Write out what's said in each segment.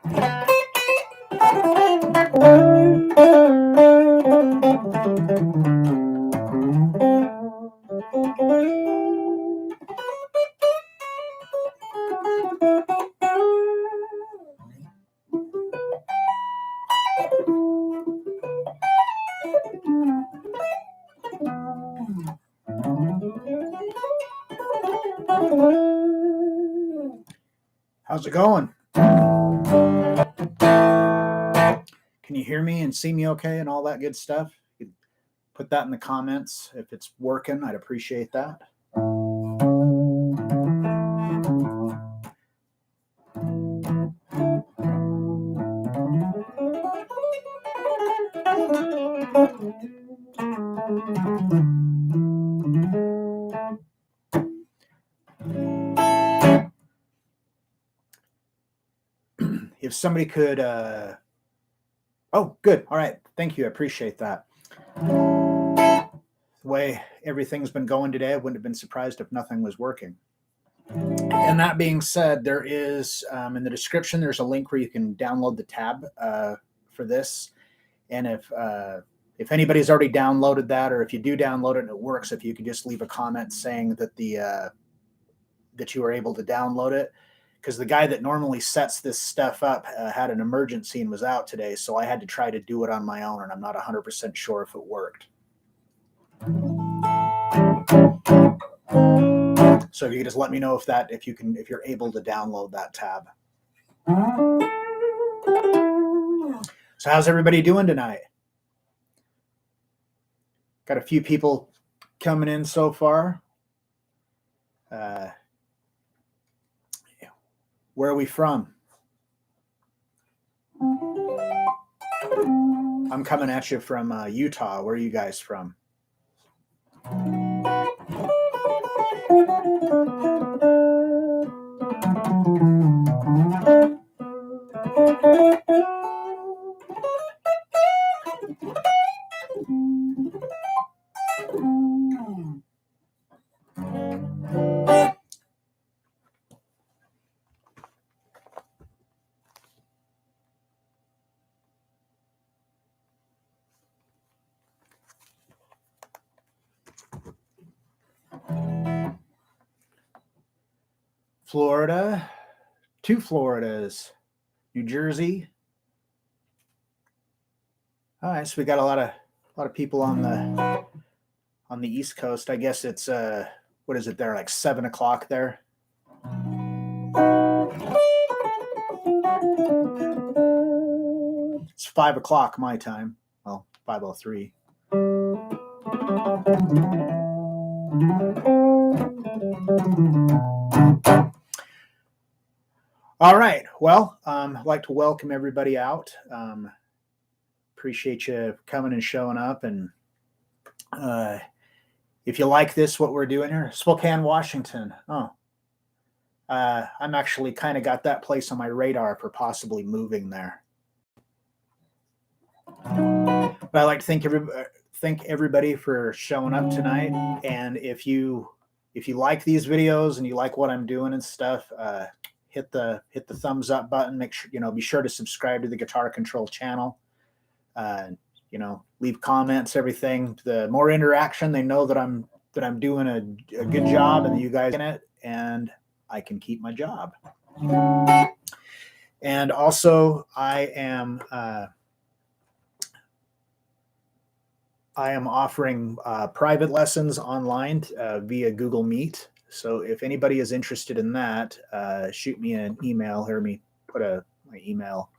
How's it going? Can you hear me and see me okay and all that good stuff? You could put that in the comments. If it's working, I'd appreciate that. If somebody could, oh, good. All right. Thank you. I appreciate that. The way everything's been going today, I wouldn't have been surprised if nothing was working. And that being said, there is, in the description, there's a link where you can download the tab for this. And if anybody's already downloaded that, or if you do download it and it works, if you could just leave a comment saying that that you were able to download it. Because the guy that normally sets this stuff up had an emergency and was out today, so I had to try to do it on my own, and I'm not 100% sure if it worked. So if you could just let me know if you're able to download that tab. So how's everybody doing tonight? Got a few people coming in so far. Where are we from? I'm coming at you from Utah. Where are you guys from? Florida, 2 Floridas, New Jersey. All right, so we got a lot of people on the East Coast. I guess it's what is it there, like 7 o'clock there? It's 5 o'clock my time. Well, 5:03. All right. Well, I'd like to welcome everybody out. Appreciate you coming and showing up. And if you like this, what we're doing here, Spokane, Washington. Oh, I'm actually kind of got that place on my radar for possibly moving there. But I'd like to thank everybody for showing up tonight. And if you like these videos and you like what I'm doing and stuff, hit the thumbs up button. Make sure, be sure to subscribe to the Guitar Control channel. Leave comments, everything. The more interaction, they know that I'm doing a good job and you guys in it, and I can keep my job. And also, I am offering private lessons online via Google Meet. So if anybody is interested in that, shoot me an email. Let me put my email.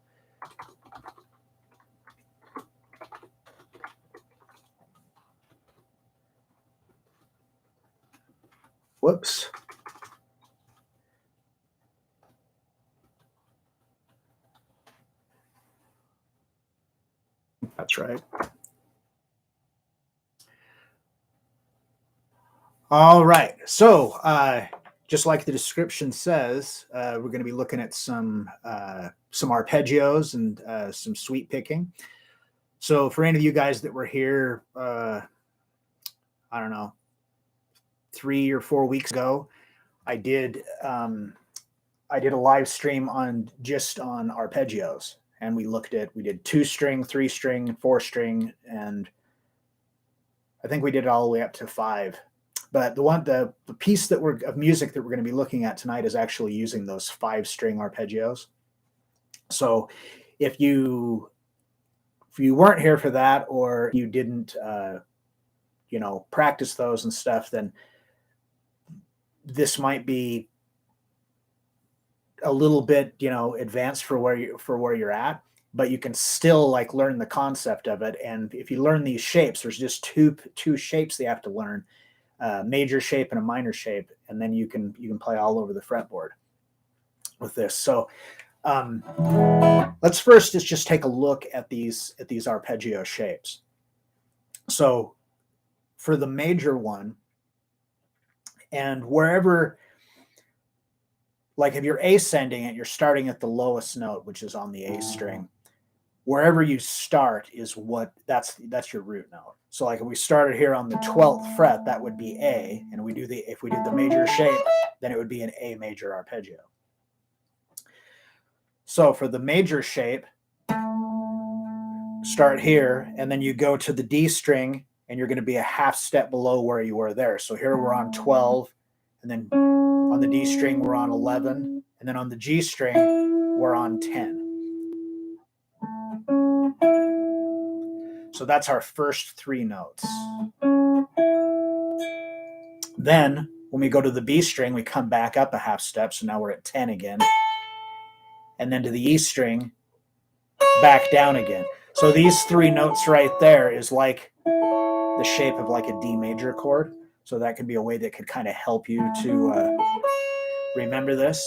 Whoops. That's right. All right. So just like the description says, we're going to be looking at some arpeggios and some sweep picking. So for any of you guys that were here, I don't know, 3 or 4 weeks ago, I did I did a live stream on arpeggios, and we did 2-string, 3-string, 4-string, and I think we did it all the way up to 5. But the piece of music that we're going to be looking at tonight is actually using those 5-string arpeggios. So if you weren't here for that, or you didn't practice those and stuff, then this might be a little bit advanced for where you're at, but you can still like learn the concept of it. And if you learn these shapes, there's just two shapes they have to learn, major shape and a minor shape, and then you can play all over the fretboard with this. So let's first just take a look at these arpeggio shapes. So for the major one, and wherever, like if you're ascending it, you're starting at the lowest note, which is on the A string. Wherever you start is that's your root note. So like if we started here on the 12th fret, that would be A, and if we did the major shape, then it would be an A major arpeggio. So for the major shape, start here, and then you go to the D string, and you're going to be a half step below where you were there. So here we're on 12, and then on the D string we're on 11, and then on the G string we're on 10. So that's our first 3 notes. Then when we go to the B string, we come back up a half step, so now we're at 10 again. And then to the E string, back down again. So these 3 notes right there is like the shape of like a D major chord. So that could be a way that could kind of help you to remember this.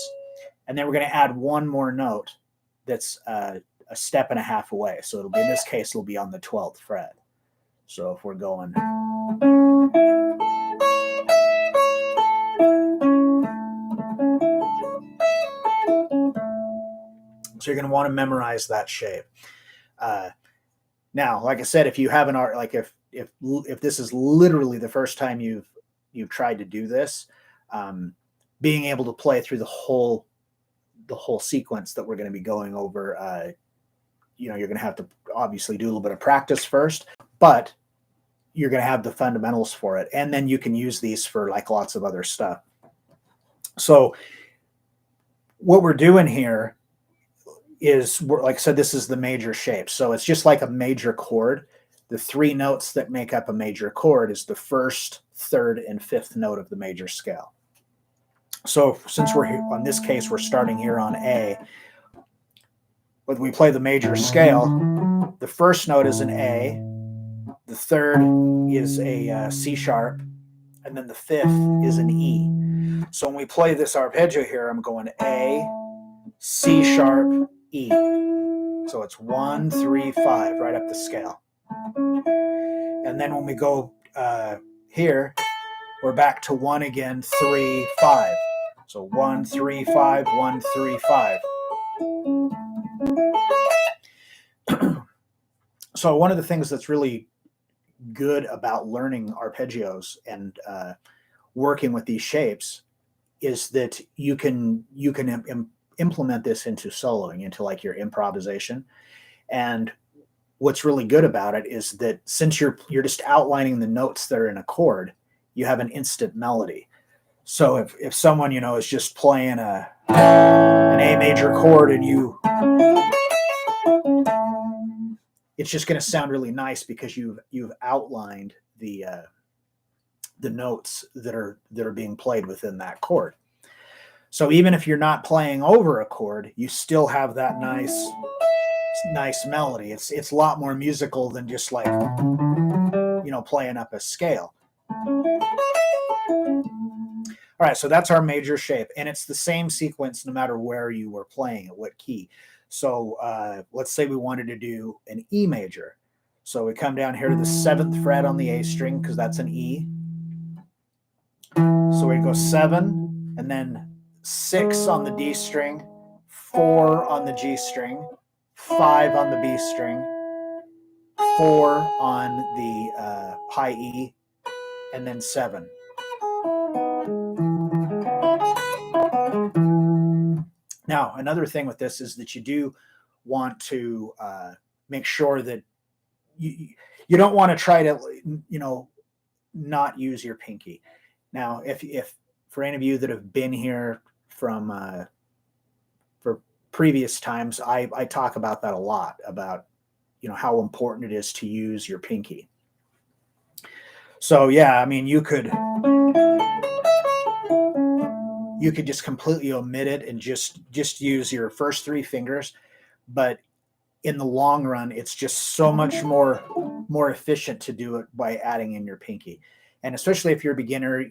And then we're going to add one more note that's a step and a half away. So it'll be, in this case, it'll be on the 12th fret. So if we're going, so you're going to want to memorize that shape. Now, like I said, if you have an art, like if this is literally the first time you've tried to do this, being able to play through the whole sequence that we're going to be going over, you're going to have to obviously do a little bit of practice first, but you're going to have the fundamentals for it, and then you can use these for like lots of other stuff. So what we're doing here is, like I said, this is the major shape. So it's just like a major chord. The 3 notes that make up a major chord is the first, third, and fifth note of the major scale. So since we're here, on this case, we're starting here on A. When we play the major scale, the first note is an A, the third is a C sharp, and then the fifth is an E. So when we play this arpeggio here, I'm going A, C sharp, E. So it's 1, 3, 5, right up the scale. And then when we go here, we're back to 1 again, 3, 5. So 1, 3, 5, 1, 3, 5. So one of the things that's really good about learning arpeggios and working with these shapes is that you can implement this into soloing, into like your improvisation. And what's really good about it is that since you're just outlining the notes that are in a chord, you have an instant melody. So if someone is just playing an A major chord, and it's just going to sound really nice because you've outlined the notes that are being played within that chord. So even if you're not playing over a chord, you still have that nice melody. It's a lot more musical than just like playing up a scale. All right, so that's our major shape, and it's the same sequence no matter where you were playing, at what key. So let's say we wanted to do an E major. So we come down here to the 7th fret on the A string, because that's an E. So we go 7, and then 6 on the D string, 4 on the G string, 5 on the B string, 4 on the high E, and then 7. Now, another thing with this is that you do want to make sure that you don't want to try to, not use your pinky. Now, if for any of you that have been here from for previous times, I talk about that a lot, about how important it is to use your pinky. So yeah, I mean, you could just completely omit it and just use your first three fingers, but in the long run, it's just so much more efficient to do it by adding in your pinky. And especially if you're a beginner,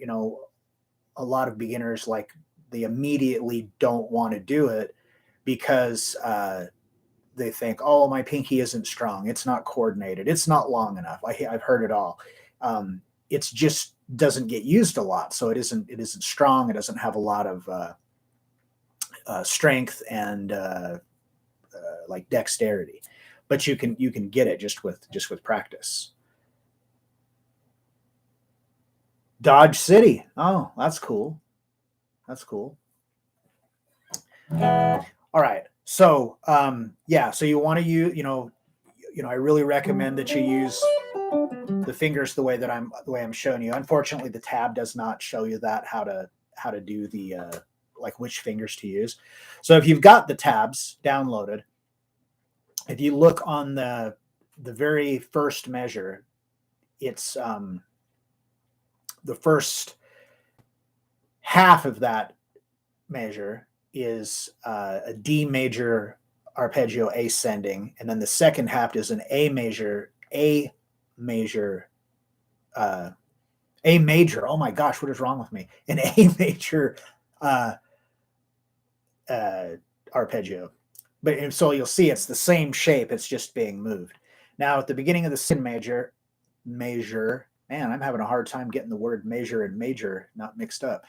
a lot of beginners, like, they immediately don't want to do it because they think, oh, my pinky isn't strong, it's not coordinated, it's not long enough. I've heard it all. It's just doesn't get used a lot, so it isn't strong. It doesn't have a lot of strength and like dexterity, but you can get it just with practice. Dodge City. Oh, that's cool. That's cool. All right. So yeah, so you want to use, I really recommend that you use the fingers the way I'm showing you. Unfortunately, the tab does not show you that, how to do the like which fingers to use. So if you've got the tabs downloaded, if you look on the very first measure, it's the first half of that measure is a D major arpeggio ascending, and then the second half is an A major. Oh my gosh, what is wrong with me? An A major arpeggio. But so you'll see it's the same shape, it's just being moved. Now at the beginning of the second measure, man, I'm having a hard time getting the word measure and major not mixed up,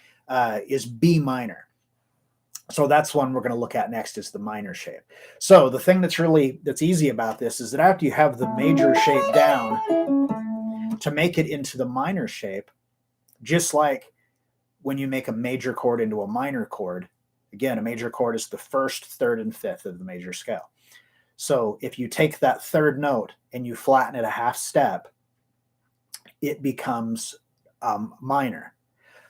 is B minor. So that's one we're going to look at next, is the minor shape. So the thing that's easy about this is that after you have the major shape down, to make it into the minor shape, just like when you make a major chord into a minor chord, again, a major chord is the first, third, and fifth of the major scale. So if you take that third note and you flatten it a half step, it becomes minor.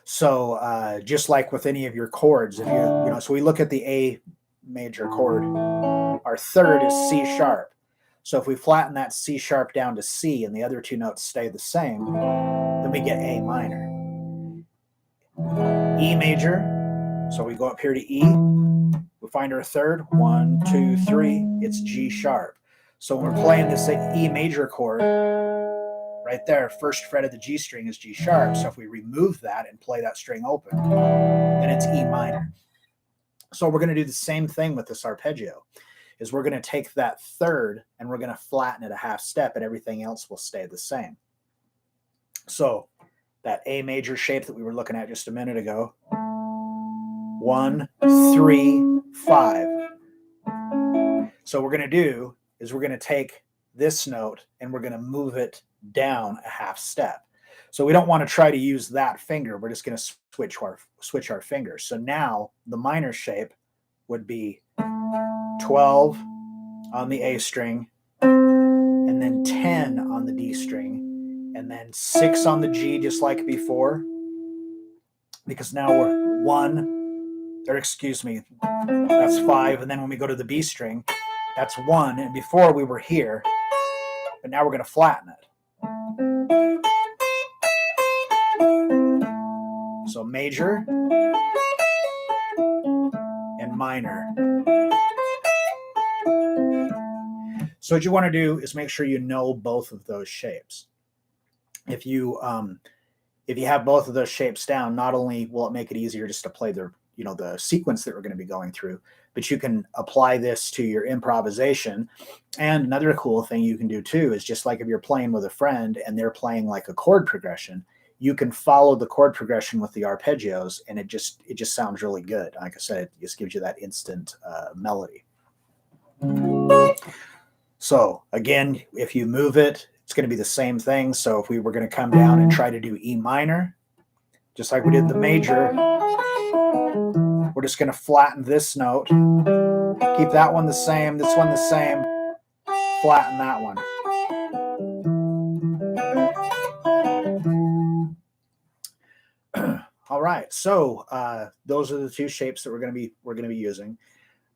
So just like with any of your chords, if so we look at the A major chord, our third is C sharp. So if we flatten that C sharp down to C and the other two notes stay the same, then we get A minor. E major, so we go up here to E, we find our third, 1, 2, 3, it's G sharp. So when we're playing this E major chord, right there, first fret of the G string is G sharp. So if we remove that and play that string open, then it's E minor. So we're going to do the same thing with this arpeggio, is we're going to take that third and we're going to flatten it a half step, and everything else will stay the same. So that A major shape that we were looking at just a minute ago, 1, 3, 5. So what we're going to do is we're going to take this note and we're going to move it down a half step. So we don't want to try to use that finger. We're just going to switch our fingers. So now the minor shape would be 12 on the A string, and then 10 on the D string, and then 6 on the G, just like before, because now we're 1, or excuse me, that's 5. And then when we go to the B string, that's 1. And before we were here, but now we're going to flatten it. So major and minor. So what you want to do is make sure you know both of those shapes. If you have both of those shapes down, not only will it make it easier just to play the sequence that we're going to be going through, but you can apply this to your improvisation. And another cool thing you can do too is, just like if you're playing with a friend and they're playing like a chord progression, you can follow the chord progression with the arpeggios, and it just sounds really good. Like I said, it just gives you that instant melody. So again, if you move it, it's going to be the same thing. So if we were going to come down and try to do E minor, just like we did the major, we're just going to flatten this note, keep that one the same, this one the same, flatten that one. All right, so those are the two shapes that we're going to be using.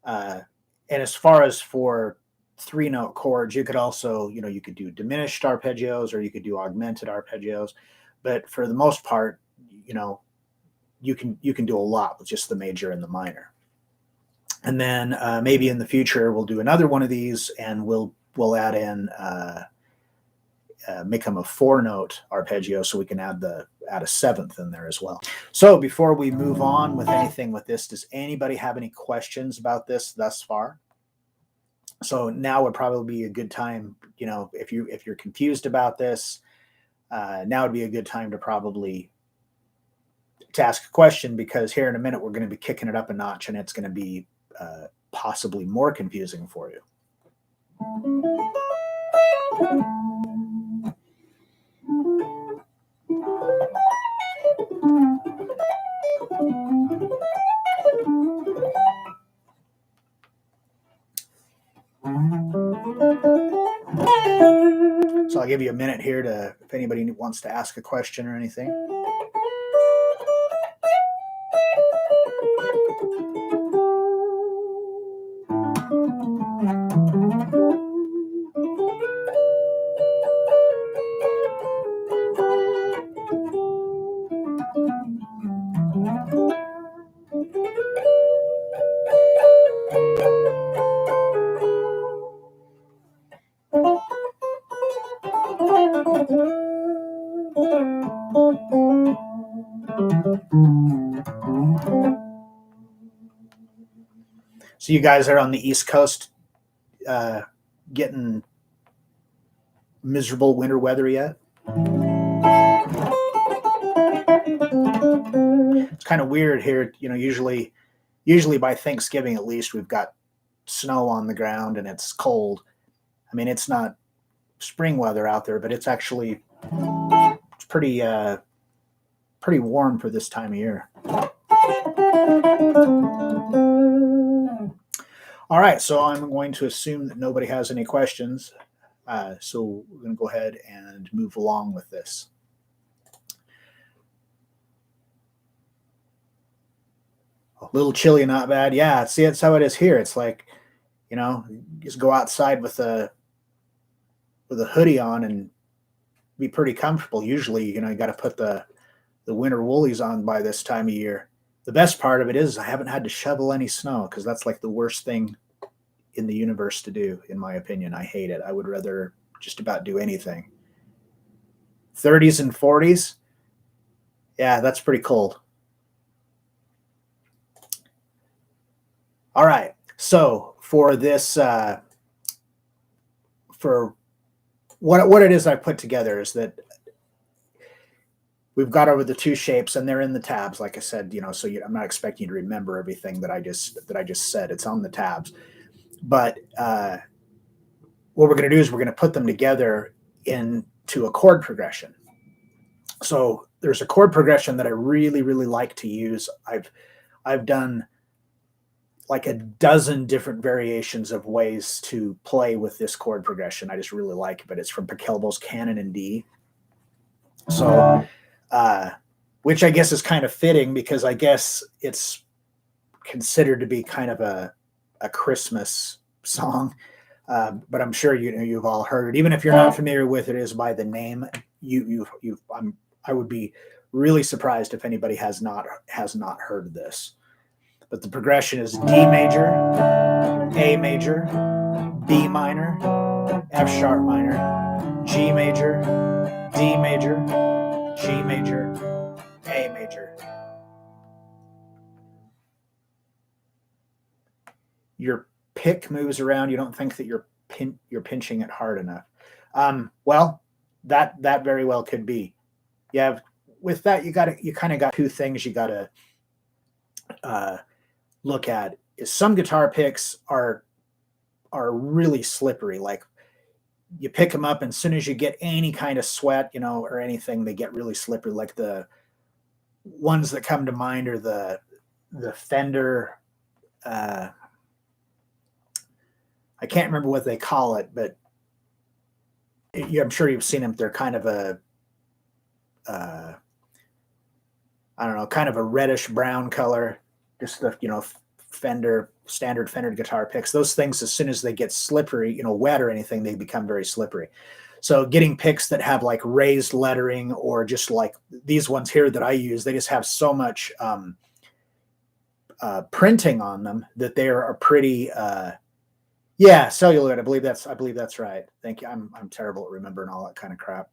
And as far as for 3-note chords, you could also, you could do diminished arpeggios or you could do augmented arpeggios, but for the most part, you can do a lot with just the major and the minor. And then maybe in the future we'll do another one of these, and we'll add in make them a 4-note arpeggio, so we can add a 7th in there as well. So before we move on with anything with this, does anybody have any questions about this thus far? So now would probably be a good time, if you're confused about this, now would be a good time to ask a question, because here in a minute we're going to be kicking it up a notch, and it's going to be possibly more confusing for you. So I'll give you a minute here if anybody wants to ask a question or anything. So you guys are on the East Coast getting miserable winter weather yet? It's kind of weird here. Usually by Thanksgiving at least we've got snow on the ground and it's cold. I mean, it's not spring weather out there, but it's pretty warm for this time of year. All right, so I'm going to assume that nobody has any questions. So we're going to go ahead and move along with this. A little chilly, not bad. Yeah, see, that's how it is here. It's like, just go outside with a hoodie on and be pretty comfortable. Usually, you got to put the winter woolies on by this time of year. The best part of it is I haven't had to shovel any snow, because that's like the worst thing in the universe to do, in my opinion. I hate it. I would rather just about do anything. 30s and 40s. Yeah, that's pretty cold. All right. So for this, for what it is I put together is that we've got over the two shapes, and they're in the tabs, like I said. So I'm not expecting you to remember everything that I just said. It's on the tabs. But what we're going to do is we're going to put them together into a chord progression. So there's a chord progression that I really, really like to use. I've done like a dozen different variations of ways to play with this chord progression. I just really like it, but it's from Pachelbel's Canon and D. So, which I guess is kind of fitting, because I guess it's considered to be kind of a Christmas song. But I'm sure you've all heard it. Even if you're not familiar with it, is by the name. I would be really surprised if anybody has not heard of this. But the progression is D major, A major, B minor, F sharp minor, G major, D major, G major, A major. Your pick moves around. You don't think that you're pinching it hard enough. Well, that very well could be. With that, you kind of got two things you got to look at. Is some guitar picks are really slippery. Like, you pick them up, and as soon as you get any kind of sweat, or anything, they get really slippery. Like the ones that come to mind are the the Fender, I can't remember what they call it, but I'm sure you've seen them. They're kind of a, I don't know, kind of a reddish brown color. Just the, standard Fender guitar picks. Those things, as soon as they get slippery, wet or anything, they become very slippery. So getting picks that have like raised lettering, or just like these ones here that I use, they just have so much printing on them that they are pretty. Yeah, celluloid. I believe that's right. Thank you. I'm terrible at remembering all that kind of crap.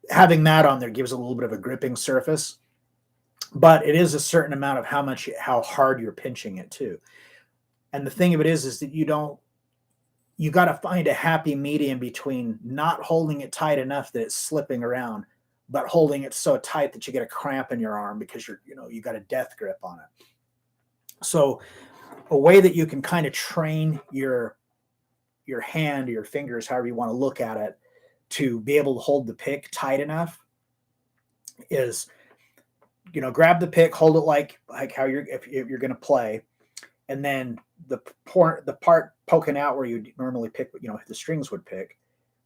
Having that on there gives a little bit of a gripping surface, but it is a certain amount of how hard you're pinching it too. And the thing of it is that you got to find a happy medium between not holding it tight enough that it's slipping around, but holding it so tight that you get a cramp in your arm because you got a death grip on it. So a way that you can kind of train your hand or your fingers, however you want to look at it, to be able to hold the pick tight enough is, grab the pick, hold it like how if you're going to play, and then the part poking out where you normally pick, the strings would pick,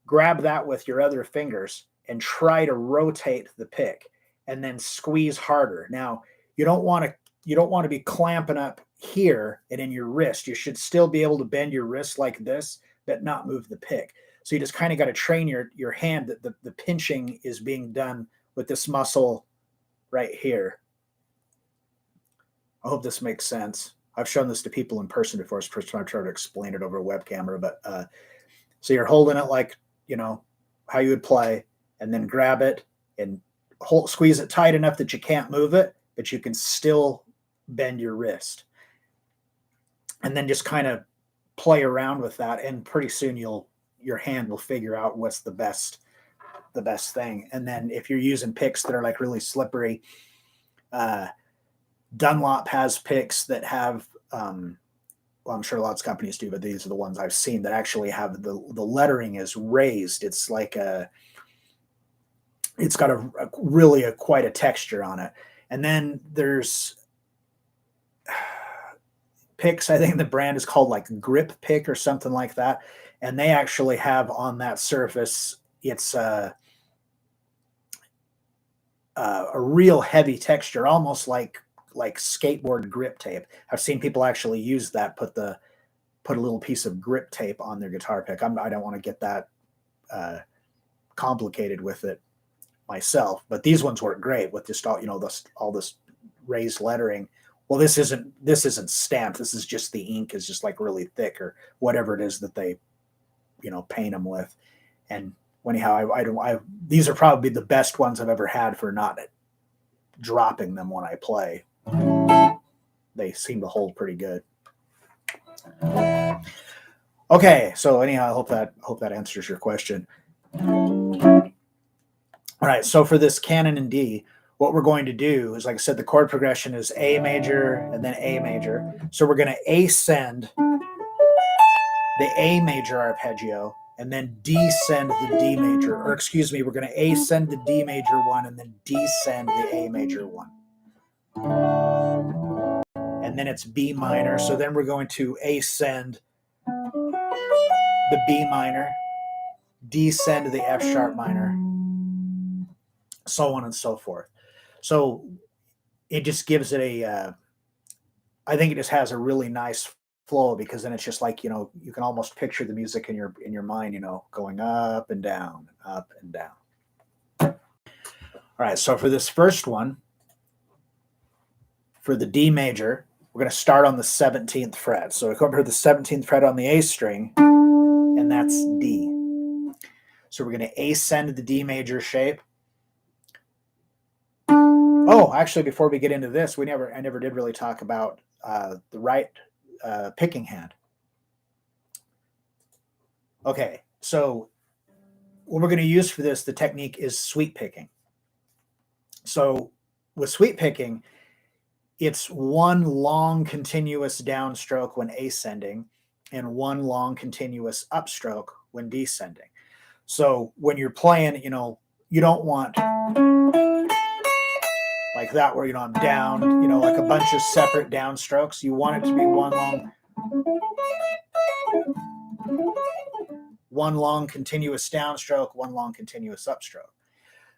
grab that with your other fingers and try to rotate the pick and then squeeze harder. Now, you don't want to be clamping up here and in your wrist. You should still be able to bend your wrist like this, but not move the pick. So you just kind of got to train your hand that the pinching is being done with this muscle right here. I hope this makes sense. I've shown this to people in person before. So I try to explain it over a web camera, but so you're holding it like, how you would play, and then grab it and squeeze it tight enough that you can't move it, but you can still bend your wrist. And then just kind of play around with that, and pretty soon your hand will figure out what's the best thing. And then if you're using picks that are like really slippery, Dunlop has picks that have, well, I'm sure lots of companies do, but these are the ones I've seen that actually have the lettering is raised. It's like it's got quite a texture on it. And then there's picks, I think the brand is called like Grip Pick or something like that. And they actually have on that surface, it's a real heavy texture, almost like skateboard grip tape. I've seen people actually use that, put a little piece of grip tape on their guitar pick. I don't want to get that complicated with it myself, but these ones work great with just all this raised lettering. Well, this isn't stamped. This is just the ink is just like really thick or whatever it is that they, paint them with. And anyhow, these are probably the best ones I've ever had for not dropping them when I play. They seem to hold pretty good. Okay, so anyhow, I hope that answers your question. All right, so for this Canon and D, what we're going to do is, like I said, the chord progression is A major and then A major. So we're going to ascend the A major arpeggio and then descend the D major, or excuse me, we're going to ascend the D major one and then descend the A major one. And then it's B minor. So then we're going to ascend the B minor, descend the F sharp minor, so on and so forth. So it just gives it I think it just has a really nice flow, because then it's just like, you can almost picture the music in your mind, going up and down, up and down. All right, so for this first one, for the D major, we're going to start on the 17th fret. So we come to the 17th fret on the A string, and that's D. So we're going to ascend the D major shape. Oh, actually, before we get into this, I never did really talk about the right picking hand. Okay, so what we're going to use for this, the technique is sweep picking. So with sweep picking, it's one long continuous downstroke when ascending and one long continuous upstroke when descending. So when you're playing, you don't want like that, where, I'm down, like a bunch of separate downstrokes. You want it to be one long continuous downstroke, one long continuous upstroke.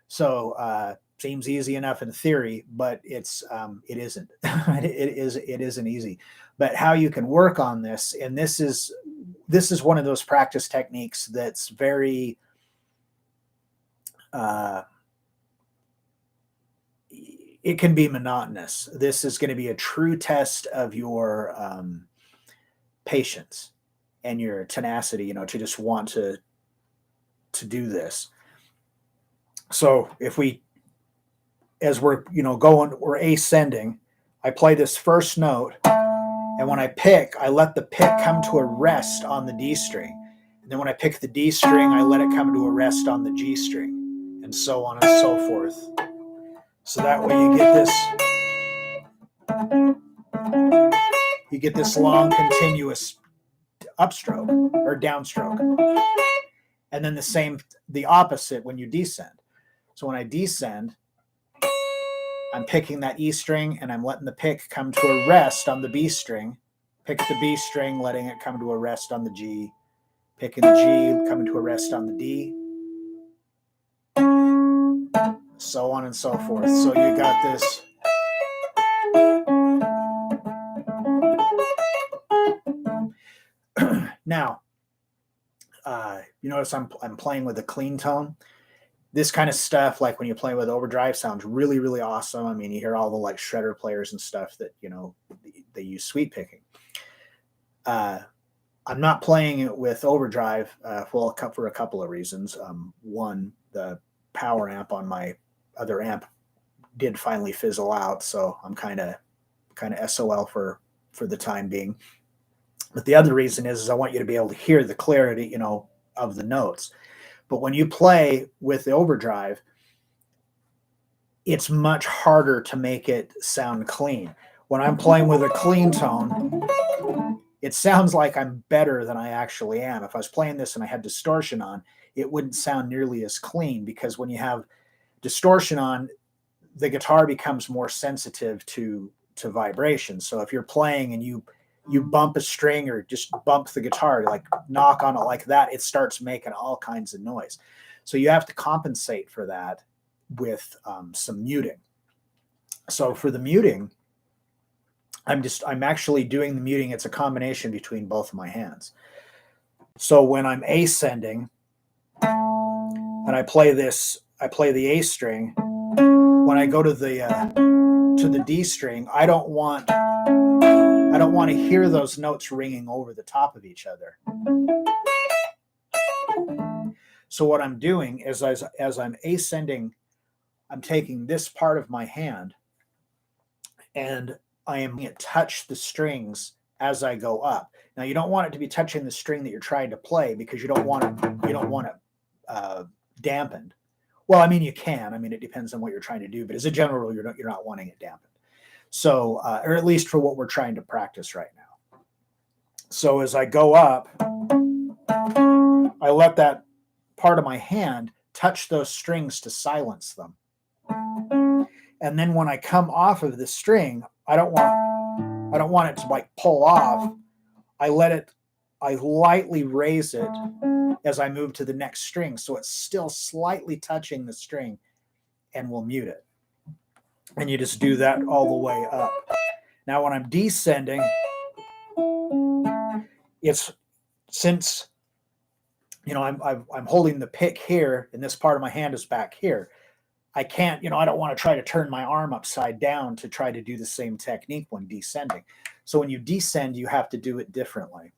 So seems easy enough in theory, but it isn't. it isn't easy. But how you can work on this, and this is one of those practice techniques that's very it can be monotonous. This is going to be a true test of your patience and your tenacity, to just want to do this. So if as we're, we're ascending, I play this first note, and when I pick, I let the pick come to a rest on the D string. And then when I pick the D string, I let it come to a rest on the G string, and so on and so forth. So that way you get this long continuous upstroke or downstroke. And then the opposite when you descend. So when I descend, I'm picking that E string, and I'm letting the pick come to a rest on the B string. Pick the B string, letting it come to a rest on the G. Picking the G, coming to a rest on the D. So on and so forth. So you got this. Now, you notice I'm playing with a clean tone. This kind of stuff, like when you play with overdrive, sounds really, really awesome. I mean, you hear all the like shredder players and stuff that, they use sweep picking. I'm not playing it with overdrive for a couple of reasons. One, the power amp on my other amp did finally fizzle out, so I'm kind of SOL for the time being. But the other reason is I want you to be able to hear the clarity, of the notes. But when you play with the overdrive, it's much harder to make it sound clean. When I'm playing with a clean tone, it sounds like I'm better than I actually am. If I was playing this and I had distortion on, it wouldn't sound nearly as clean, because when you have distortion on, the guitar becomes more sensitive to vibration. So if you're playing and you bump a string or just bump the guitar, like knock on it like that, it starts making all kinds of noise. So you have to compensate for that with some muting. So for the muting, I'm actually doing the muting. It's a combination between both of my hands. So when I'm ascending and I play the A string, when I go to the D string, I don't want to hear those notes ringing over the top of each other. So what I'm doing is, as I'm ascending, I'm taking this part of my hand and I am going to touch the strings as I go up. Now you don't want it to be touching the string that you're trying to play, because you don't want it dampened. Well, I mean, you can. I mean, it depends on what you're trying to do, but as a general rule, you're not wanting it dampened. So, or at least for what we're trying to practice right now. So as I go up, I let that part of my hand touch those strings to silence them. And then when I come off of the string, I don't want it to like pull off. I lightly raise it as I move to the next string, so it's still slightly touching the string, and we'll mute it. And you just do that all the way up. Now when I'm descending, it's, since I'm holding the pick here and this part of my hand is back here, I can't, I don't want to try to turn my arm upside down to try to do the same technique when descending. So when you descend, you have to do it differently.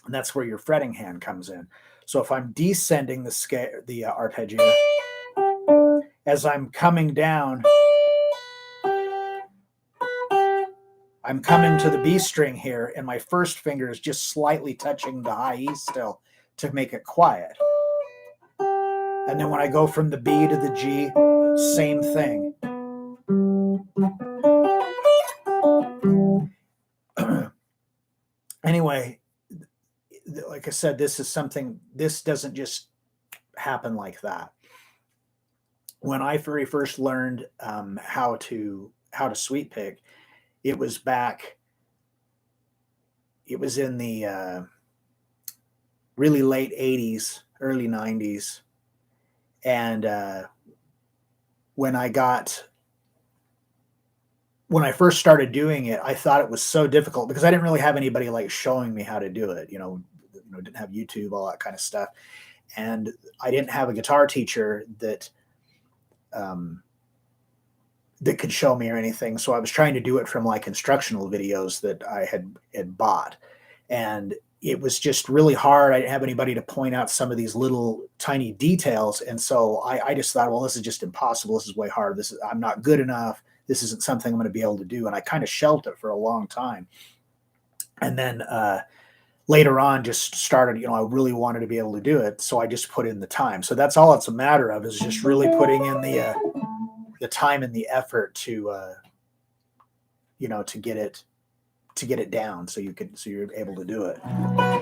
And that's where your fretting hand comes in. So if I'm descending the arpeggio, as I'm coming down, I'm coming to the B string here, and my first finger is just slightly touching the high E still to make it quiet. And then when I go from the B to the G, same thing. Anyway, like I said, this doesn't just happen like that. when I very first learned how to sweep pick, it was back. It was in the really late '80s, early '90s, and when I got when I first started doing it, I thought it was so difficult because I didn't really have anybody like showing me how to do it. Didn't have YouTube, all that kind of stuff, and I didn't have a guitar teacher um, that could show me or anything. So I was trying to do it from like instructional videos that I had bought, and it was just really hard. I didn't have anybody to point out some of these little tiny details, and so I just thought, well, this is just impossible. This is way hard. I'm not good enough. This isn't something I'm going to be able to do, and I kind of shelved it for a long time. And then later on, just started. I really wanted to be able to do it, so I just put in the time. So that's all it's a matter of, is just really putting in the time and the effort to get it down so you're able to do it.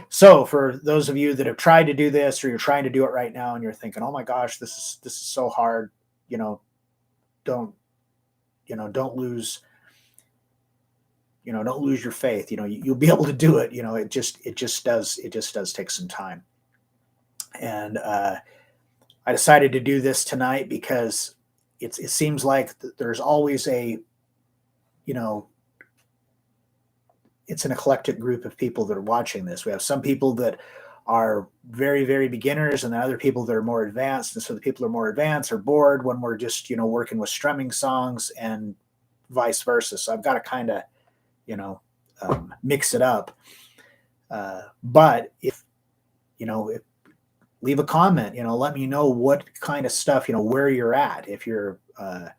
So for those of you that have tried to do this, or you're trying to do it right now and you're thinking, oh my gosh, this is so hard, don't don't lose your faith. You'll be able to do it. It just does take some time. And I decided to do this tonight because it seems like there's always it's an eclectic group of people that are watching this. We have some people that are very, very beginners, and then other people that are more advanced. And so the people who are more advanced are bored when we're just, working with strumming songs, and vice versa. So I've got to kind of, mix it up. But if leave a comment, let me know what kind of stuff, where you're at. If you're a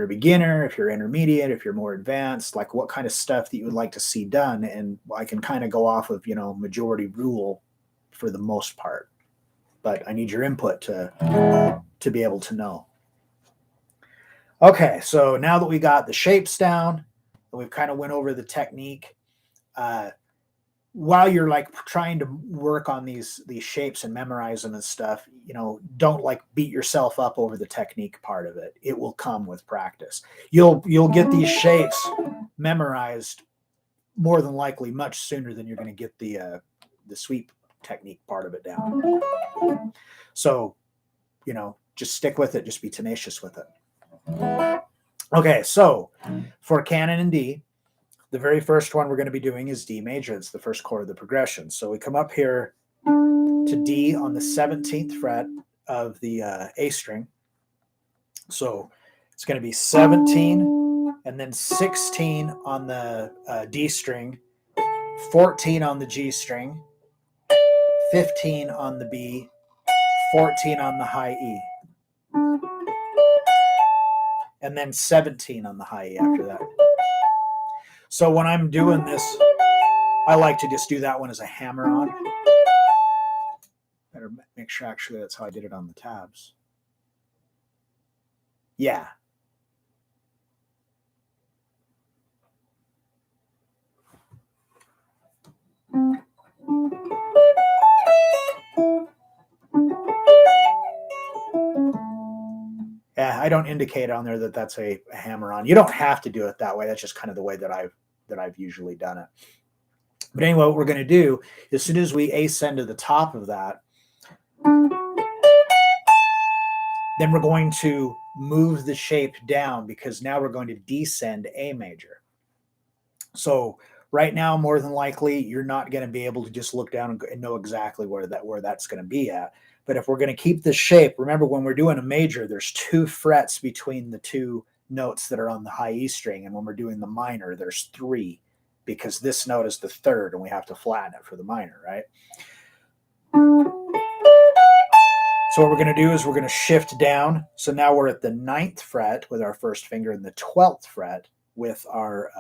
beginner, if you're intermediate, if you're more advanced, like what kind of stuff that you would like to see done. And I can kind of go off of, majority rule for the most part, but I need your input to be able to know. Okay. So now that we got the shapes down, and we've kind of went over the technique, while you're like trying to work on these shapes and memorize them and stuff, don't like beat yourself up over the technique part of it. It will come with practice. You'll get these shapes memorized more than likely much sooner than you're going to get the sweep technique part of it down. So, just stick with it. Just be tenacious with it. Okay, so for Canon and D, the very first one we're going to be doing is D major. It's the first chord of the progression. So we come up here to D on the 17th fret of the A string. So it's going to be 17 and then 16 on the D string, 14 on the G string, 15 on the B, 14 on the high E, and then 17 on the high E after that. So when I'm doing this, I like to just do that one as a hammer on. Better make sure actually that's how I did it on the tabs. Yeah. Yeah, I don't indicate on there that that's a hammer on. You don't have to do it that way. That's just kind of the way that I've usually done it. But anyway, what we're going to do, as soon as we ascend to the top of that, then we're going to move the shape down, because now we're going to descend A major. So right now, more than likely, you're not going to be able to just look down and know exactly where that's going to be at. But if we're going to keep this shape, remember when we're doing a major, there's 2 frets between the 2 notes that are on the high E string. And when we're doing the minor, there's 3, because this note is the 3rd and we have to flatten it for the minor, right? So what we're going to do is we're going to shift down. So now we're at the 9th fret with our first finger and the 12th fret with our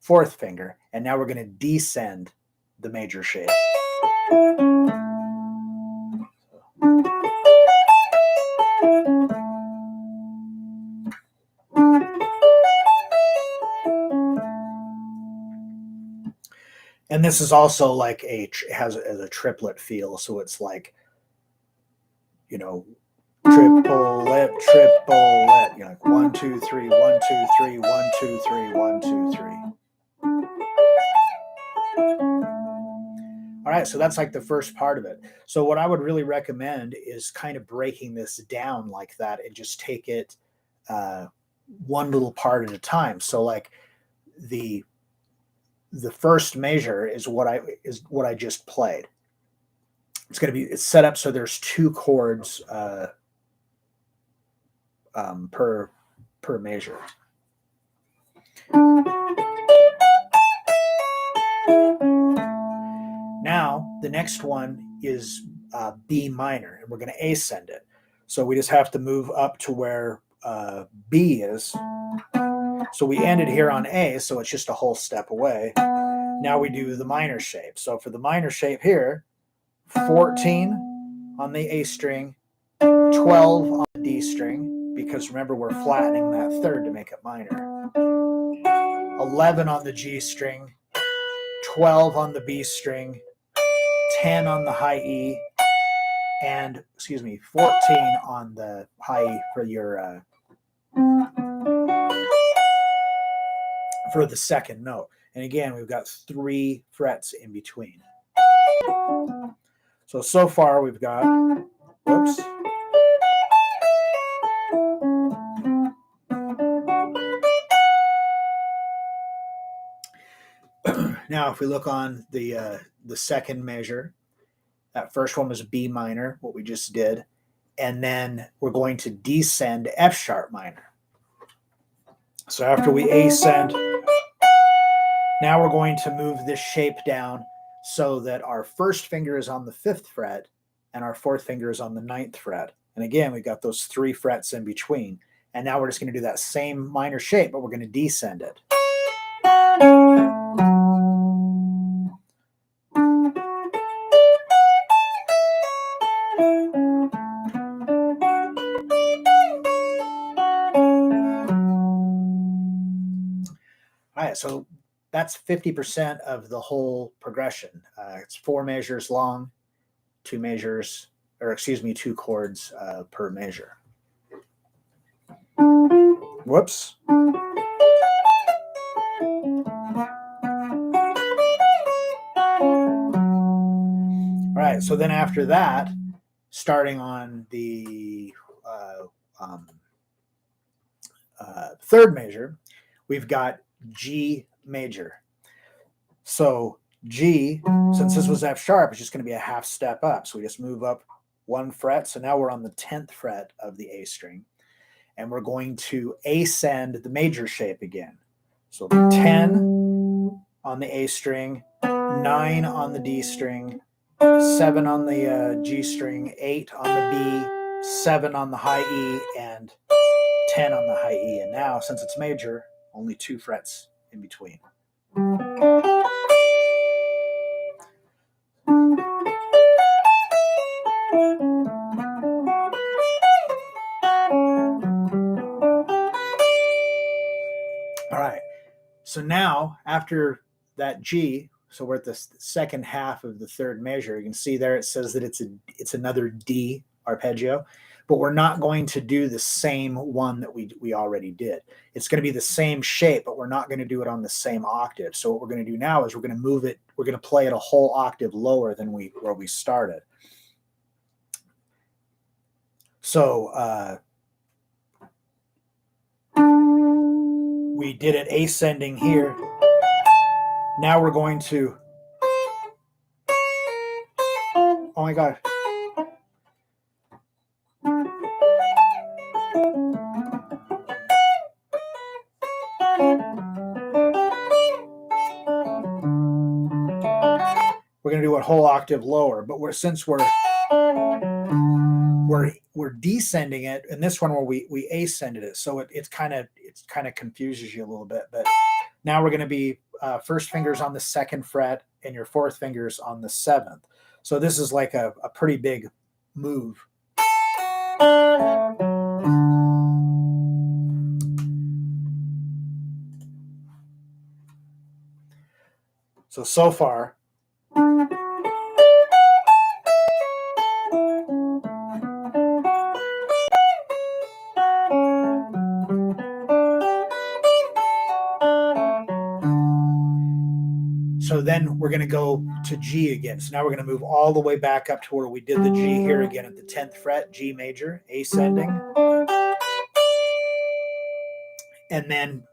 4th finger. And now we're going to descend the major shape. And this is also like has a triplet feel. So it's like, triplet, triplet. You know, like 1, 2, 3, 1, 2, 3, 1, 2, 3, 1, 2, 3. All right, so that's like the first part of it. So what I would really recommend is kind of breaking this down like that and just take it one little part at a time. So like the first measure is what I just played. It's set up so there's 2 chords per measure. Now the next one is B minor, and we're going to ascend it. So we just have to move up to where B is. So we ended here on A, so it's just a whole step away. Now we do the minor shape. So for the minor shape here, 14 on the A string, 12 on the D string, because remember we're flattening that third to make it minor. 11 on the G string, 12 on the B string, 10 on the high E, and 14 on the high E for the second note. And again, we've got 3 frets in between. So far we've got, whoops. Now, if we look on the second measure, that first one was B minor, what we just did, and then we're going to descend F sharp minor. So after we ascend, now we're going to move this shape down so that our first finger is on the 5th fret and our 4th finger is on the 9th fret. And again, we've got those 3 frets in between. And now we're just going to do that same minor shape, but we're going to descend it. All right, so that's 50% of the whole progression. It's 4 measures long, 2 chords per measure. Whoops. All right, so then after that, starting on the third measure, we've got G major. So G, since this was F sharp, it's just going to be a half step up. So we just move up 1 fret. So now we're on the 10th fret of the A string. And we're going to ascend the major shape again. So 10 on the A string, 9 on the D string, 7 on the G string, 8 on the B, 7 on the high E, and 10 on the high E. And now, since it's major, only 2 frets in between. All right. So now, after that G, so we're at the second half of the third measure. You can see there it says that it's another D arpeggio, but we're not going to do the same one that we already did. It's going to be the same shape, but we're not going to do it on the same octave. So what we're going to do now is we're going to move it. We're going to play it a whole octave lower than where we started. So we did it ascending here. Now we're going to, oh my God. We're going to do a whole octave lower, but since we're descending it, and this one where we ascended it, so it kind of confuses you a little bit. But now we're going to be first fingers on the 2nd fret and your 4th fingers on the 7th. So this is like a pretty big move. So far. So then we're going to go to G again. So now we're going to move all the way back up to where we did the G here again at the 10th fret, G major, ascending. And then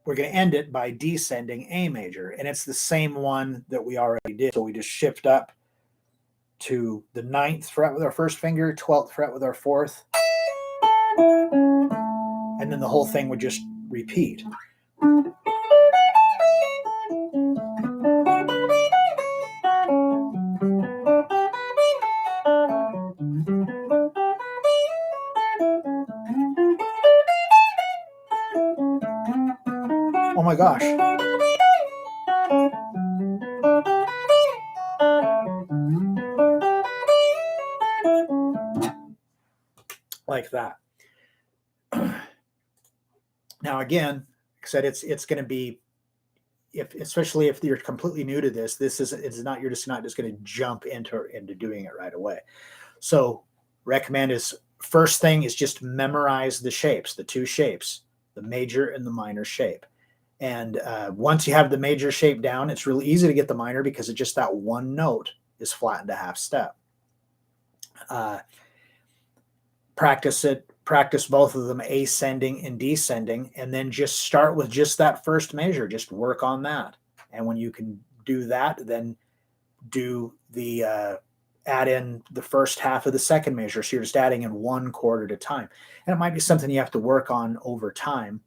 we're going to end it by descending A major. And it's the same one that we already did. So we just shift up to the 9th fret with our first finger, 12th fret with our 4th. And then the whole thing would just repeat. Oh my gosh. Like that. Now again, like I said, it's going to be, especially if you're completely new to this, you're just not just going to jump into doing it right away. So recommend is first thing is just memorize the shapes, the two shapes, the major and the minor shape. And once you have the major shape down, it's really easy to get the minor because it's just that one note is flattened a half step. Practice it. Practice both of them, ascending and descending, and then just start with just that first measure. Just work on that. And when you can do that, then do the add in the first half of the second measure. So you're just adding in one chord at a time. And it might be something you have to work on over time.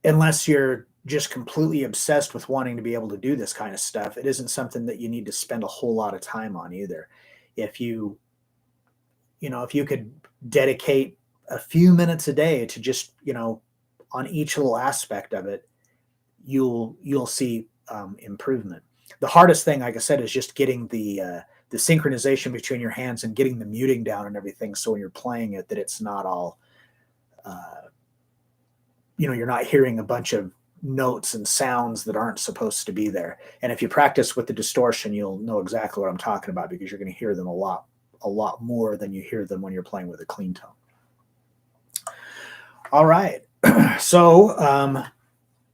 Unless you're just completely obsessed with wanting to be able to do this kind of stuff, it isn't something that you need to spend a whole lot of time on either. If you could dedicate a few minutes a day to just, on each little aspect of it, you'll see improvement. The hardest thing, like I said, is just getting the synchronization between your hands and getting the muting down and everything. So when you're playing it, that it's not all, you're not hearing a bunch of notes and sounds that aren't supposed to be there. And if you practice with the distortion, you'll know exactly what I'm talking about, because you're going to hear them a lot more than you hear them when you're playing with a clean tone. All right. So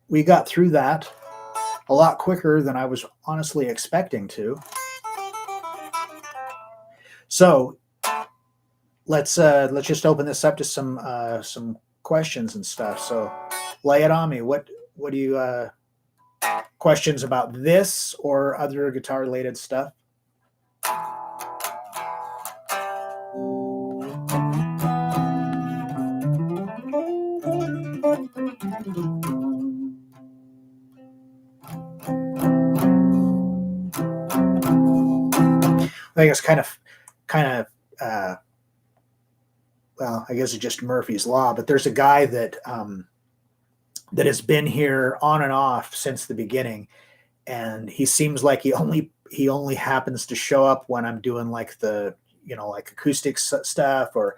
we got through that a lot quicker than I was honestly expecting to. So let's just open this up to some questions and stuff. So lay it on me. What do you questions about this or other guitar related stuff? I think it's kind of well, I guess it's just Murphy's Law, but there's a guy that that has been here on and off since the beginning, and he seems like he only happens to show up when I'm doing like the like acoustic stuff or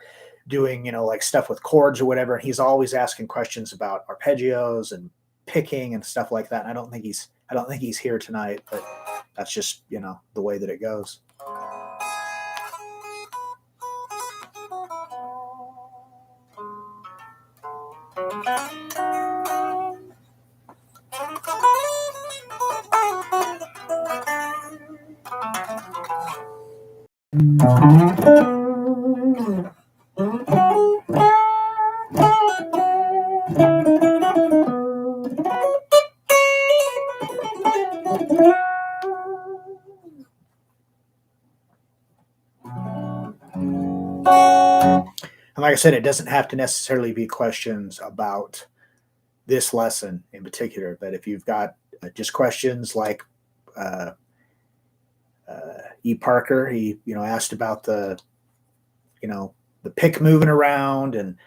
doing like stuff with chords or whatever. And he's always asking questions about arpeggios and picking and stuff like that. And I don't think he's here tonight, but that's just the way that it goes. And like I said, it doesn't have to necessarily be questions about this lesson in particular, but if you've got just questions like E. Parker, he asked about the the pick moving around, and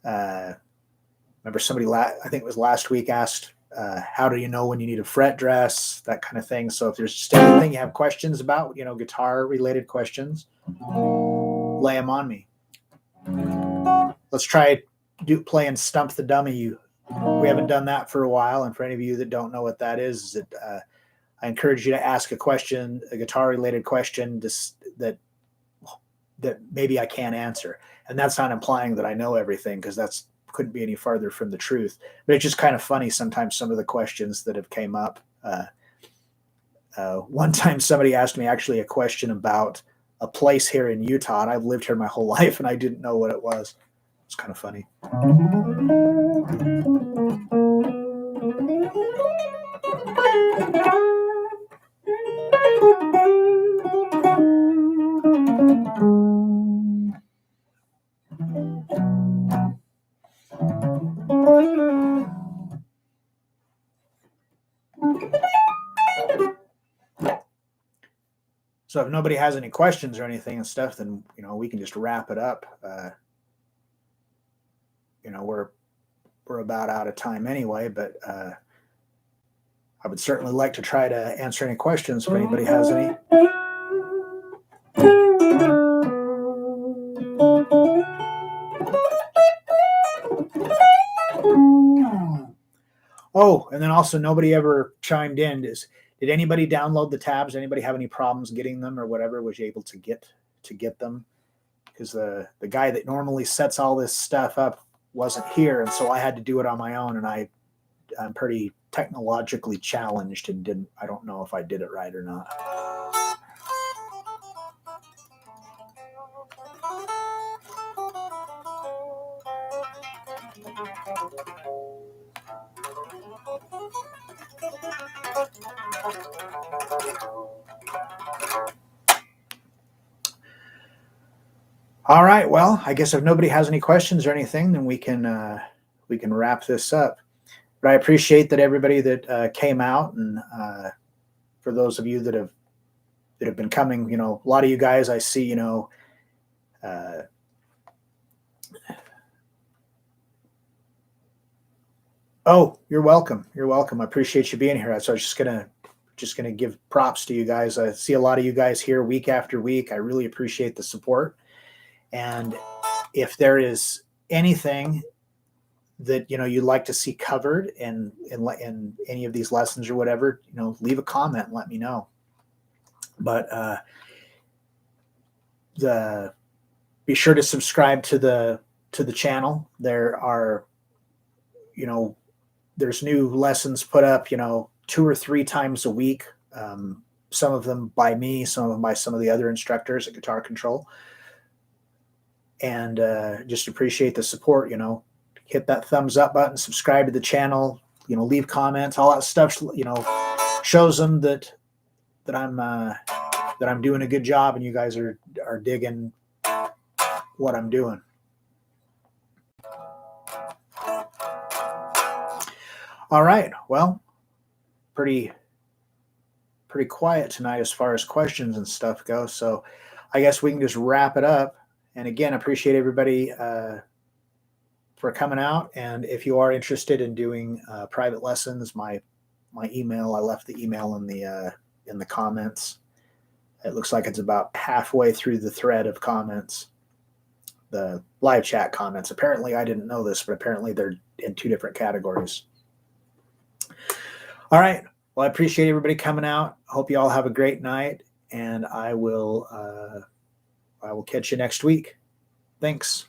remember somebody I think it was last week asked how do you know when you need a fret dress, that kind of thing. So if there's just anything you have questions about, guitar related questions, lay them on me. Let's try playing Stump the Dummy. We haven't done that for a while, and for any of you that don't know what that is I encourage you to ask a question, a guitar-related question that maybe I can't answer. And that's not implying that I know everything, because that's couldn't be any farther from the truth. But it's just kind of funny sometimes some of the questions that have came up. One time somebody asked me actually a question about a place here in Utah, and I've lived here my whole life, and I didn't know what it was. It's kind of funny. So if nobody has any questions or anything and stuff, then we can just wrap it up. We're about out of time anyway, but I would certainly like to try to answer any questions if anybody has any. Oh, and then also nobody ever chimed in. Did anybody download the tabs? Anybody have any problems getting them or whatever? Was you able to get them? Because the guy that normally sets all this stuff up wasn't here, and so I had to do it on my own, and I'm pretty technologically challenged and I don't know if I did it right or not. All right. Well, I guess if nobody has any questions or anything, then we can wrap this up. But I appreciate that everybody that came out, and for those of you that have been coming, a lot of you guys I see, oh, you're welcome. You're welcome. I appreciate you being here. So I was just gonna give props to you guys. I see a lot of you guys here week after week. I really appreciate the support. And if there is anything that you'd like to see covered in any of these lessons or whatever, leave a comment and let me know. But be sure to subscribe to the channel. There are there's new lessons put up 2 or 3 times a week. Some of them by me, some of them by some of the other instructors at Guitar Control. And just appreciate the support. Hit that thumbs up button, subscribe to the channel, leave comments, all that stuff, shows them that I'm doing a good job and you guys are digging what I'm doing. All right. Well, pretty quiet tonight as far as questions and stuff go. So I guess we can just wrap it up. And again, appreciate everybody for coming out. And if you are interested in doing private lessons, my email, I left the email in the comments. It looks like it's about halfway through the thread of comments, the live chat comments. Apparently, I didn't know this, but apparently they're in 2 different categories. All right. Well, I appreciate everybody coming out. Hope you all have a great night, and I will catch you next week. Thanks.